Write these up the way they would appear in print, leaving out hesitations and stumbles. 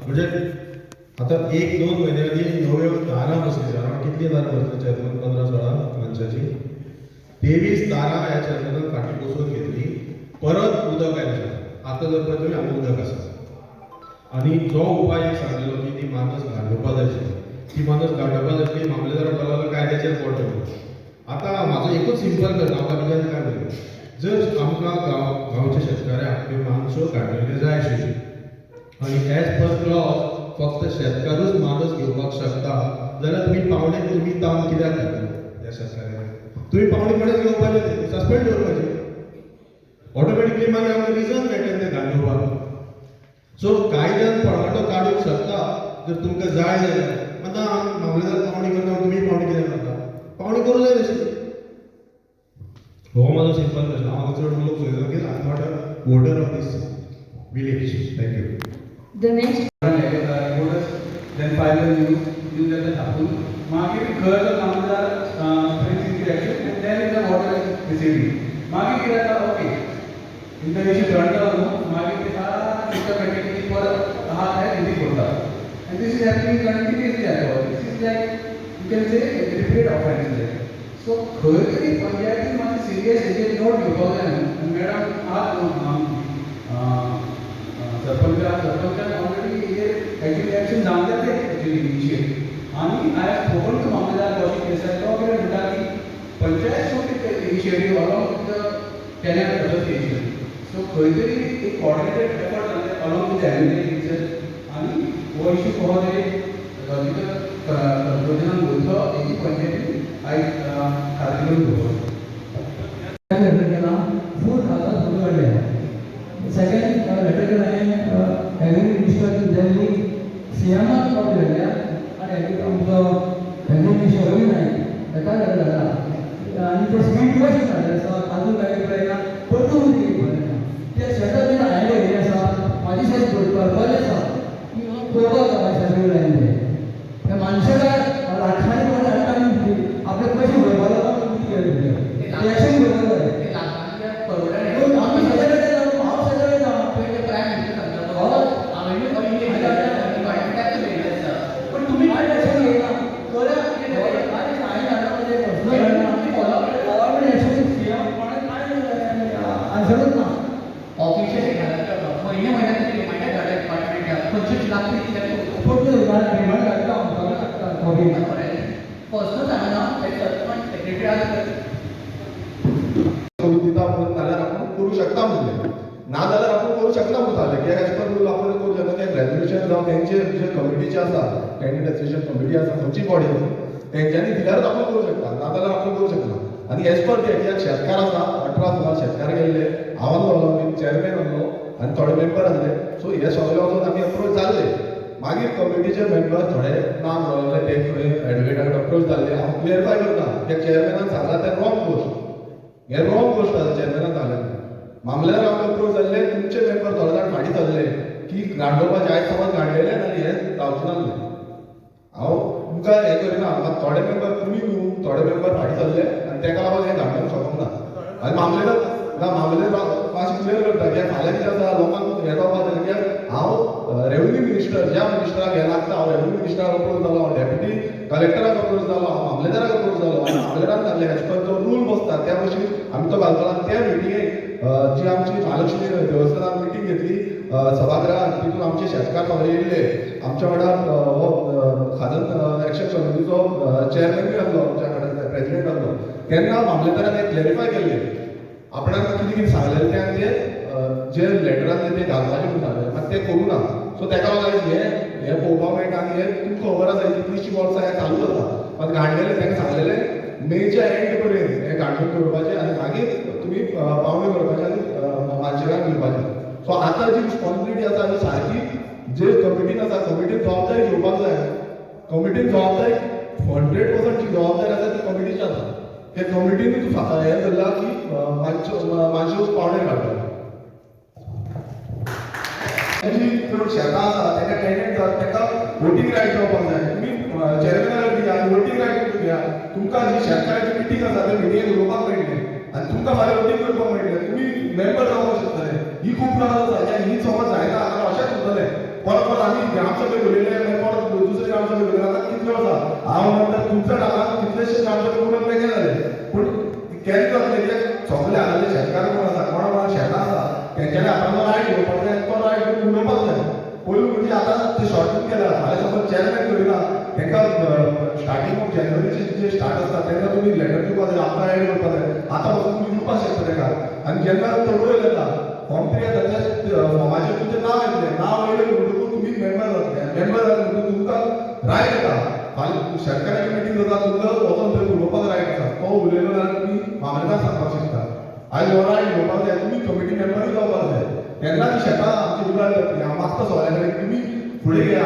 म्हणजे आता 1-2 महिने आधी नव्यो दारां बसली अरावंड कितली दारां बसली चेअरमन 15-16 माणसाची 23 दारां ह्या चेअरमनान फाटी बसोवन घेतली परत उदक आयलें आता जर पळय तुमी हांगा उदक आसा आनी जो उपाय एक सांगलेलो की ती मानस गांडोवपा जायची ती मानस गांडोवपा जायची मामलेदार म्हणटालो कायद्याचेर कोर्ट आता म्हाजो एकूच सिंपल करता हांव बाकीच्यान काय म्हणलें जर आमकां गांवच्या शेतकाऱ्यांक ह्यो मानसो काडलेल्यो जाय आशिल्ल्यो आनी एज पर क्लॉज फक्त शेतकारूच मानस घेवपाक शकता जाल्यार तुमी ताम कित्याक घातलें ह्या शेतकाऱ्यांक तुमी पावणे मानस घेवपाचें सस्पेंड करपाचें ऑटोमॅटिकली मागीर आमकां रिजन मेळटलें तें घालोवपाक सो कायद्यान पळवाटो काडूंक शकता जर तुमकां जाय जाल्यार आतां मामलेदार पावणी करता तुमी पावणी कित्याक करता पावणी करूं जाय तशी हो माझा सिंपल प्रश्न हांव चड लोक सोयलो की I not a voter of this village thank you The next voters then file the news at the Tapul. Market girls or Namadar brings into action and then the water is receiving. Market kira tha okay. In the issue turned out no market ke sara systematically for aha hai hindi hota. And this is happening continuously at all. This is like you can say a repeated offense. So khoi panchayat ki मान serious is not because and madam आप sarpanch already ये actually action जानते थे actually initiate आणि I have spoken to mamlatdar Kaushik Desai तो अगर बेटा की पंचायत छोटे initiative along with the tenant association so खंयतरी एक कोऑर्डिनेटेड एफर्ट जाले अलॉंग विथ एमएलए टीचर आणि वो इशू कहो दे लॉजिकल कंक्लुजन बोलतो एकी पंचायती आय खातीर घेतो Second, letter agri minister to Delhi, CM got the and agri from the agri minister every night. That and the speed was so Kadu Gaiprana, Portuguese people. They settled in an area, Majis Purple, Koba, the Mansara, Lakhani, after question, the action करू शकता म्हणजे ना जाल्यार आपण करू शकता म्हणटाले की एज पर रूल आपण करू शकता की ग्रॅज्युएशन जावन तेंचे जे कमिटीचे आसा कॅन्डिडेट एसोसिएशन कमिटी आसा खंयची बॉडी आसा तेंच्यांनी दिल्यार आपण करू शकता ना जाल्यार आपण करू शकना आनी एज पर ते कित्याक शेतकार आसा 18 सुमार शेतकार गेल्ले हांव आसलो चेअरमॅन आसलो आनी थोडे मेंबर आसले सो हे सगळे वचून आमी अप्रोच जाल्ले मागीर कमिटीचे मेंबर थोडे नाम जाल्ले ते खंय एडवोकेटाक अप्रोच जाल्ले हांव क्लियरफाय करता की चेअरमॅनान सांगला ते रॉंग गोश्ट हे रॉंग गोश्ट आसा चेअरमॅनान सांगलें मामलेदार आमकां अप्रोच जाल्ले तुमचे मेंबर थोडे जाण फाटीं सरले की गांडोवपाचे आयज समज गांडलेले आनी हे जावचे नासले हांव तुमकां हें करिना म्हाका थोडे मेंबर तुमी न्हू थोडे मेंबर फाटीं सरले आनी ताका लागून हें गांडोवंक शकूंक ना आनी मामलेदार मातशें क्लियर करता की फाल्यां कितें आसा लोकांक हें जावपा जाय कित्याक हांव रेव्हेन्यू मिनिस्टर ज्या मिनिस्टराक हें लागता हांव रेव्हेन्यू मिनिस्टराक अप्रोच जालो हांव डेप्युटी कलेक्टराक अप्रोच जालो हांव मामलेदाराक अप्रोच जालो आनी मामलेदारान सांगलें एज पर जो रूल बसता त्या भशेन आमी तो घालतलो त्या मिटिंगेक जी आमची महालक्ष्मी देवस्थानान मिटींग घेतली सभागृहात तितून आमचे शेतकार सगळे येयल्ले आमच्या वांगडा हो खाजन एक्शन कमिटीचो चेअरमॅन आसलो आमच्या कडेन प्रेसिडेंट आसलो तेन्ना मामलेदारान एक क्लॅरिफाय केल्लें आपणाक कितें कितें सांगलेलें तें जे लेटरान ते घालपाचें म्हणून सांगलें मात तें करूं ना सो ताका लागून हें पळोवपाक मेळटा आनी हें तुमकां खबर आसा कितलींशीं वर्सां हें चालूच आसा मात गांडलेलें ताका सांगलेलें मेच्या एंड पर्यंत हें गांडून करपाचें आनी मागीर तुमी पावणी करपाचें आनी मानशेकांक दिवपाचें सो आतां जी रिस्पॉन्सिबिलिटी आसा ही सारकी जे कमिटीन आसा कमिटीन जबाबदारी घेवपाक जाय कमिटीन जबाबदारी 100% जी जबाबदारी आसा ती कमिटीची आसा हे कमिटीनूच हें धरलां की मानशे पावणे काडटा जी चड शेतां आसा ताका टेनेंट जाता ताका वोटींग रायट जावपाक जाय तुमी चेअरमॅनाक दिया आनी वोटींग रायट दिया तुमकां जी शेतकाराची मिटींग आसा त्या मिटिंगेक उलोवपाक मेळटलें आनी तुमकां फाल्यां वोटींग करपाक मेळटलें तुमी मेंबर जावपाक शकतले ही खूब प्रॉब्लम आसा ही समज जायना जाल्यार अशेंच उरतलें परत परत आमी ग्रामसभेक उलयले मागीर परत दुसरे ग्रामसभेक उलयले आतां कितले आसा हांव म्हणटा तुमच्या टायमार कितलेशे ग्रामसभेक उलोवंक मेळना जाले पूण केन्ना जातले कित्याक सगळे हांगाचे शेतकार कोण आसा कोणा कोणा शेतां आसा तेंच्यांनी आपलो रायट घेवपाक जाय तो रायट घेवन उलोवपाक जाय पयलीं म्हणजे आतां ते शॉर्टकट केला फाल्यां समज चेअरमॅन करिना तांकां स्टार्टींग ऑफ जानेवारीचे जे स्टार्ट आसता तेन्ना तुमी लेटर दिवपाक जाय आपलो रायट करपाक जाय आतां पासून तुमी दिवपाक शकता ताका आनी जेन्ना तडोळ येता फॉर्म 3 येता त्या फॉर्माचेर तुमचें नांव येतलें नांव येयलें म्हणटकूच तुमी मेंबर जातले मेंबर जाले म्हणटकूच तुमकां रायट येता फाल्यां शेतकाराची मिटींग जाता तुमकां वचोन थंय उलोवपाक रायट आसा तो उलयलो जाल्यार तुमी मामलेदार सांगपाक शकता आयज हो रायट घेवपाक जाय तुमी कमिटी मेंबरूय जावपाक जाय तेन्ना ती शेतां आमची विभाग जातली हांव मागता सगळ्या कडेन तुमी फुडें घ्या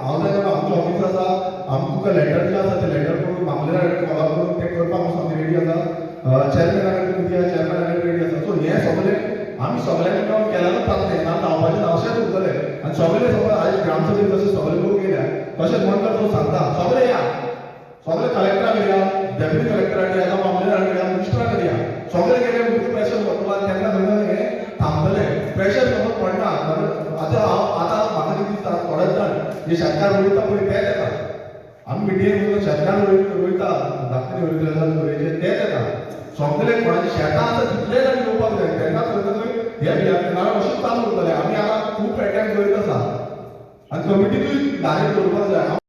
हांव जाल्यार आमचो ऑफिस आसा तुमकां लेटर जें आसा तें लेटर करून मामलेदार कडेन कॉल करून तें करपाक पासून रेडी आसा चेअरमॅना कडेन दिया चेअरमॅना कडेन रेडी आसा सो हें सगळें आमी सगळ्यांनी मेळून केल्यारूच जातलें ना धांवपाचें धांवशेंच उरतलें आनी सगळे समज आयज ग्रामसभेक जशे सगळे लोक येयल्या तशेंच मंडळ तो सांगता सगळे या सगळे कलेक्टरा कडेन या डेप्युटी कलेक्टरा कडेन या मामलेदारा कडेन या मिनिस्टरा कडेन या सगळे गेले म्हणटकीर प्रेशर पडटलो आनी तेन्ना खंय हें थांबतलें प्रेशर समज पडना आतां म्हाका कितें दिसता थोडेच जाण जे शेतकार रोयता पळय तेच येता आमी मिटिंगेक शेतकार रोयता धाकटे रोयता तेच येता सगळे कोणाची शेतां आसा तितले जाण येवपाक जाय तेन्ना खंय हे भियातलें अशें चालू उरतलें आमी आतां खूब एटेम्प करीत आसा आनी कमिटीकूय डायरेक्ट दवरपाक जाय आहे